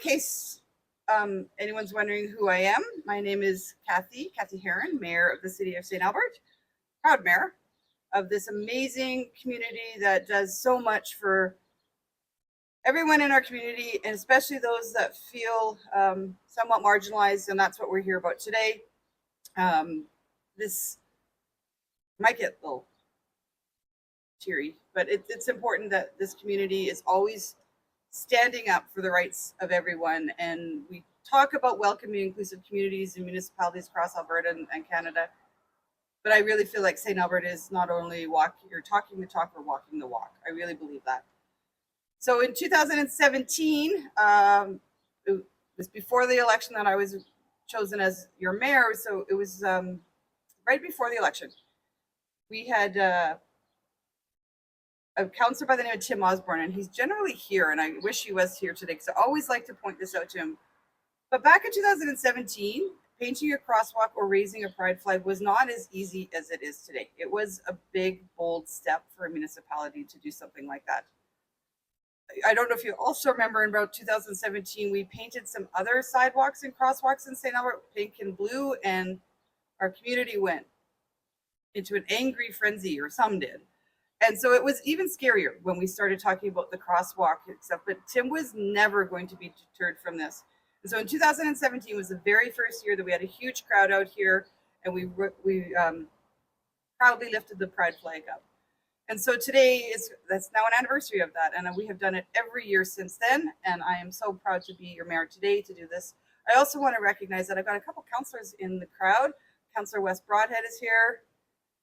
Case anyone's wondering who I am, my name is Kathy Heron, Mayor of the City of St. Albert, proud Mayor of this amazing community that does so much for everyone in our community, and especially those that feel somewhat marginalized, and that's what we're here about today. This might get a little teary, but it's important that this community is always standing up for the rights of everyone. And we talk about welcoming inclusive communities and municipalities across Alberta and Canada. But I really feel like St. Albert is not only talking the talk, or walking the walk. I really believe that. So in 2017, it was before the election that I was chosen as your mayor. So it was right before the election. We had a counselor by the name of Tim Osborne, and he's generally here, and I wish he was here today because I always like to point this out to him. But back in 2017, painting a crosswalk or raising a pride flag was not as easy as it is today. It was a big, bold step for a municipality to do something like that. I don't know if you also remember, in about 2017, we painted some other sidewalks and crosswalks in St. Albert pink and blue, and our community went into an angry frenzy, or some did. And so it was even scarier when we started talking about the crosswalk stuff, but Tim was never going to be deterred from this. And so in 2017 was the very first year that we had a huge crowd out here, and we proudly lifted the pride flag up. And so today that's now an anniversary of that, and we have done it every year since then, and I am so proud to be your mayor today to do this. I also want to recognize that I've got a couple councillors in the crowd. Councillor Wes Broadhead is here,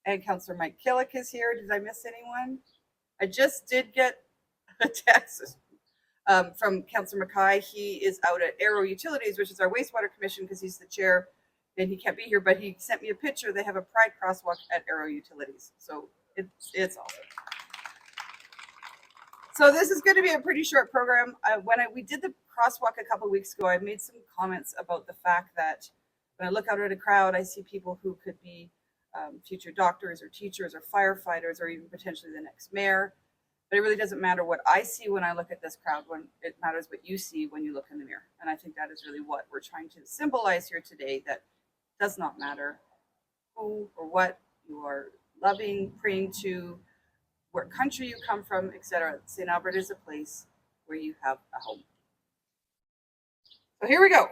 and Councillor Mike Killick is here. Did I miss anyone? I just did get a text from Councillor Mackay. He is out at Arrow Utilities, which is our wastewater commission, because he's the chair, and he can't be here, but he sent me a picture. They have a pride crosswalk at Arrow Utilities. So it's awesome. So this is going to be a pretty short program. When we did the crosswalk a couple of weeks ago, I made some comments about the fact that when I look out at a crowd, I see people who could be future doctors or teachers or firefighters, or even potentially the next mayor. But it really doesn't matter what I see when I look at this crowd. When it matters what you see when you look in the mirror. And I think that is really what we're trying to symbolize here today, that it does not matter who or what you are loving, praying to, what country you come from, etc. St. Albert is a place where you have a home. So here we go.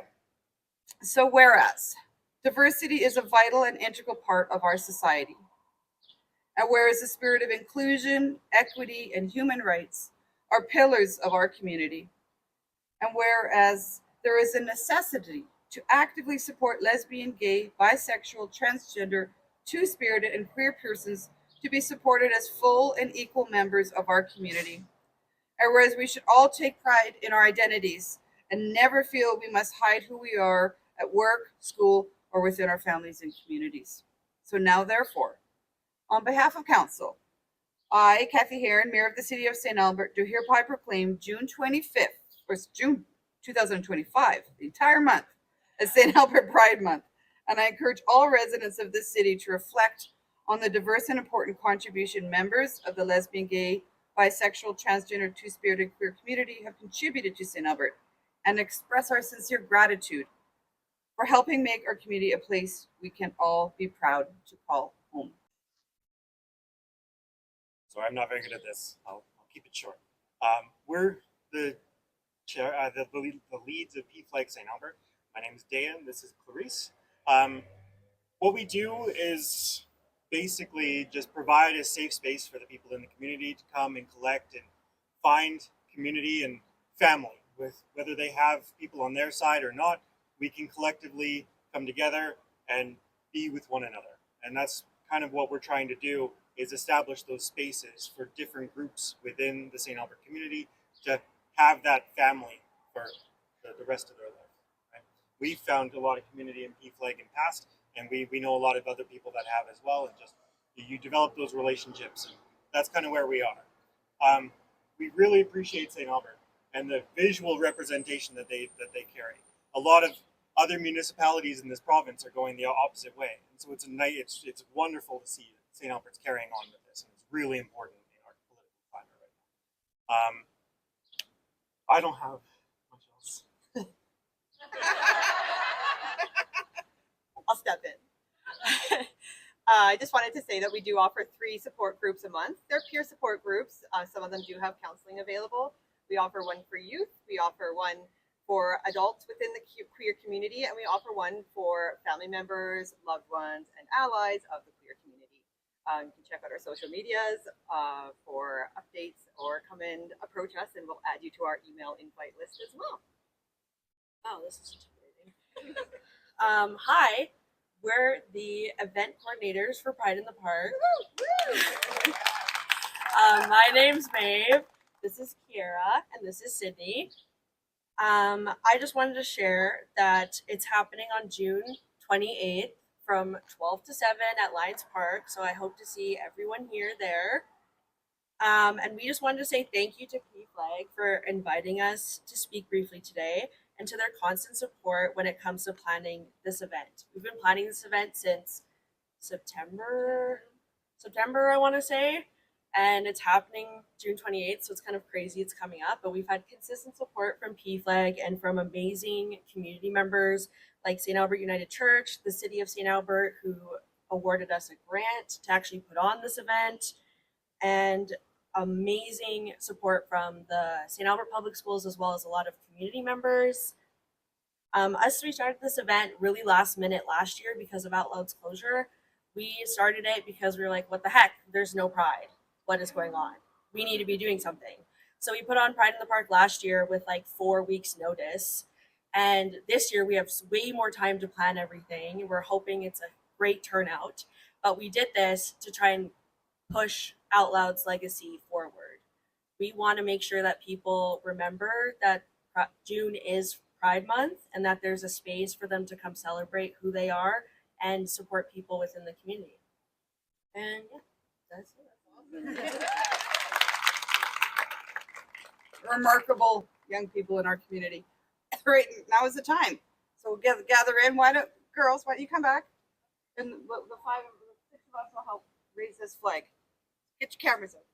So whereas diversity is a vital and integral part of our society, and whereas the spirit of inclusion, equity, and human rights are pillars of our community, and whereas there is a necessity to actively support lesbian, gay, bisexual, transgender, two-spirited, and queer persons to be supported as full and equal members of our community, and whereas we should all take pride in our identities and never feel we must hide who we are at work, school, or within our families and communities. So now, therefore, on behalf of Council, I, Kathy Heron, Mayor of the City of St. Albert, do hereby proclaim June 25th, or June 2025, the entire month, as St. Albert Pride Month. And I encourage all residents of this city to reflect on the diverse and important contribution members of the lesbian, gay, bisexual, transgender, two-spirited, queer community have contributed to St. Albert, and express our sincere gratitude for helping make our community a place we can all be proud to call home. So I'm not very good at this. I'll keep it short. We're the chair, the leads of PFLAG St. Albert. My name is Dan. This is Clarice. What we do is basically just provide a safe space for the people in the community to come and collect and find community and family. With whether they have people on their side or not, we can collectively come together and be with one another. And that's kind of what we're trying to do, is establish those spaces for different groups within the St. Albert community to have that family for the rest of their life. Right? We've found a lot of community in PFLAG in past, and we know a lot of other people that have as well, and just you develop those relationships, and that's kind of where we are. We really appreciate St. Albert and the visual representation that they carry. A lot of other municipalities in this province are going the opposite way, and so it's wonderful to see St. Albert's carrying on with this, and it's really important in our political climate right now. I don't have much else. I just wanted to say that we do offer 3 support groups a month. They're peer support groups. Some of them do have counseling available. We offer one for youth. We offer one for adults within the queer community, and we offer one for family members, loved ones, and allies of the queer community. You can check out our social medias for updates, or come and approach us, and we'll add you to our email invite list as well. Oh, this is intimidating. Hi, we're the event coordinators for Pride in the Park. My name's Maeve. This is Kiera, and this is Sydney. I just wanted to share that it's happening on June 28th from 12 to 7 at Lions Park. So I hope to see everyone here there. And we just wanted to say thank you to PFLAG for inviting us to speak briefly today, and to their constant support when it comes to planning this event. We've been planning this event since September, I want to say, and it's happening June 28th, so it's kind of crazy it's coming up, but we've had consistent support from PFLAG and from amazing community members like St. Albert United Church, the City of St. Albert, who awarded us a grant to actually put on this event, and amazing support from the St. Albert Public Schools, as well as a lot of community members. We started this event really last minute last year because of Out Loud's closure. We started it because we were like, what the heck? There's no Pride. What is going on? We need to be doing something. So we put on Pride in the Park last year with like 4 weeks notice. And this year we have way more time to plan everything. We're hoping it's a great turnout. But we did this to try and push Out Loud's legacy forward. We want to make sure that people remember that June is Pride Month, and that there's a space for them to come celebrate who they are and support people within the community. And yeah, that's it. Remarkable young people in our community. Right, now is the time. So we'll gather in. Why don't you come back? And the 6 of us will help raise this flag. Get your cameras up.